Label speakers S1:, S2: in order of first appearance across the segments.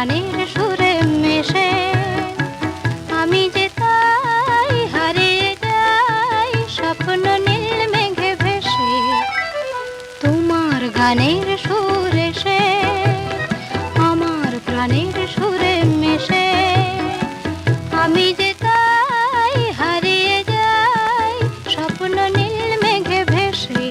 S1: প্রাণের সুরে মেশে আমি যে তাই হারিয়ে যাই স্বপ্ন নীল মেঘে ভেসে। তোমার গানের সুর এসে আমার প্রাণের সুরে মেশে আমি যে তাই হারিয়ে যাই স্বপ্ন নীল মেঘে ভেসে।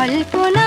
S1: কল্পনা